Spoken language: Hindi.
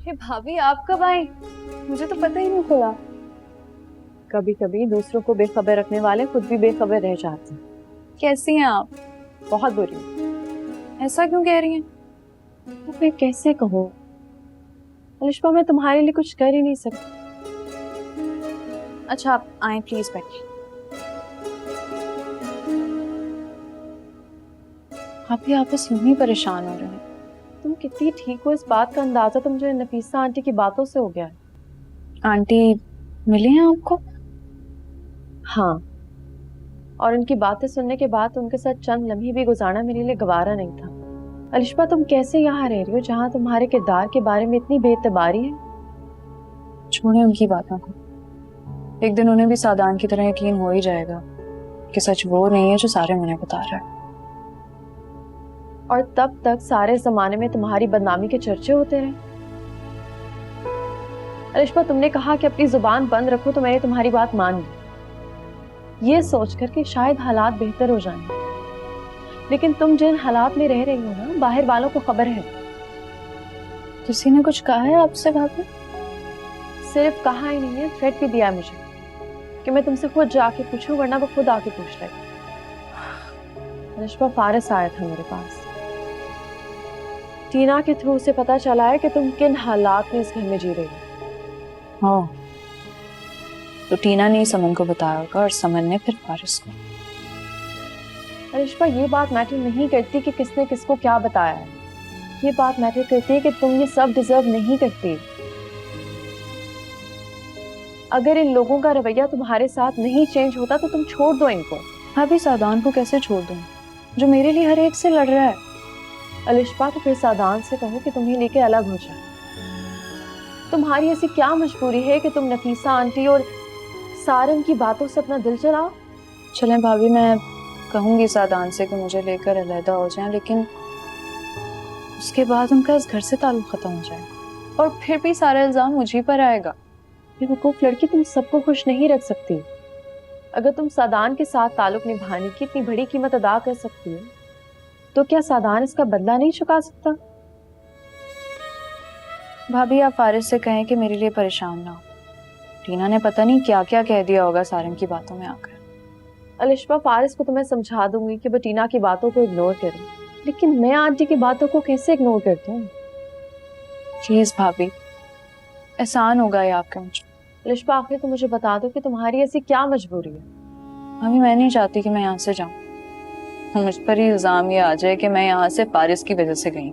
हे भाभी, आप कब आए? मुझे तो पता ही नहीं चला। कभी कभी दूसरों को बेखबर रखने वाले खुद भी बेखबर रह जाते हैं। कैसी हैं आप? बहुत बुरी हूँ। ऐसा क्यों कह रही हैं? तो मैं कैसे कहूँ अलिश्बा, मैं तुम्हारे लिए कुछ कर ही नहीं सकती। अच्छा, आप आए, प्लीज बैठिए। आप भी आपस यूं ही परेशान हो रहे हैं। तुम कितनी ठीक हो इस बात का अंदाजा तो मुझे नफीसा आंटी की बातों से हो गया है। आंटी मिली हैं आपको? हाँ, और उनकी बातें सुनने के बाद उनके साथ चंद लम्हे भी गुजारना मेरे लिए गवारा नहीं था। अलिश्बा, तुम कैसे यहाँ रह रही हो जहाँ तुम्हारे किरदार के बारे में इतनी बेइतबारी है? छोड़े उनकी बातों को। एक दिन उन्हें भी सादान की तरह यकीन हो ही जाएगा कि सच वो नहीं है जो सारे मुझे बता रहा है। और तब तक सारे जमाने में तुम्हारी बदनामी के चर्चे होते रहे। अलिश्बा, तुमने कहा कि अपनी जुबान बंद रखो तो मैंने तुम्हारी बात मान ली, ये सोचकर कि शायद हालात बेहतर हो जाएंगे। लेकिन तुम जिन हालात में रह रही हो ना, बाहर वालों को खबर है। किसी ने कुछ कहा है आपसे भाभी? सिर्फ कहा ही नहीं है, थ्रेट भी दिया है मुझे कि मैं तुमसे खुद जाके पूछूं, वरना वो खुद आके पूछ ले। अलिश्बा, फारिस आया था मेरे पास। टीना के थ्रू से पता चला है कि तुम किन हालात में इस घर में जी रही हो। हाँ, तो टीना ने समन को बताया होगा और समन ने फिर फारिस को। अलिश्बा, ये बात मैटर नहीं करती कि किसने किसको क्या बताया है। ये बात मैटर करती है कि तुम ये सब डिजर्व नहीं करती। अगर इन लोगों का रवैया तुम्हारे साथ नहीं चेंज होता तो तुम छोड़ दो इनको। भाभी, सादान को कैसे छोड़ दूं जो मेरे लिए हर एक से लड़ रहा है? अलिश्बा, तो फिर सादान से कहो कि तुम्हें लेके अलग हो जाए। तुम्हारी ऐसी क्या मजबूरी है कि तुम नफीसा आंटी और सारंग की बातों से अपना दिल चलाओ? चलें भाभी, मैं कहूंगी सादान से कि मुझे लेकर अलहदा हो जाएं, लेकिन उसके बाद उनका इस घर से ताल्लुक खत्म हो जाएगा और फिर भी सारा इल्जाम मुझी पर आएगा। बेवकूफ लड़की, तुम सबको खुश नहीं रख सकती। अगर तुम सादान के साथ ताल्लुक निभाने की इतनी बड़ी कीमत अदा कर सकती हो तो क्या सादान इसका बदला नहीं चुका सकता? भाभी, आप फारिस से कहें कि मेरे लिए परेशान ना हो। टीना ने पता नहीं क्या क्या कह दिया होगा सारंग की बातों में आकर। अलिश्बा, फारिस को तो मैं समझा दूंगी कि वो टीना की बातों को इग्नोर करे, लेकिन मैं आंटी की बातों को कैसे इग्नोर करती हूँ? प्लीज भाभी, एहसान होगा ये आपके मुझ पर। अलिश्बा, आखिर तो मुझे बता दो कि तुम्हारी ऐसी क्या मजबूरी है? भाभी, मैं नहीं चाहती कि मैं यहाँ से जाऊँ। मुझ पर ही इल्जाम ये आ जाए कि मैं यहाँ से फारिस की वजह से गई।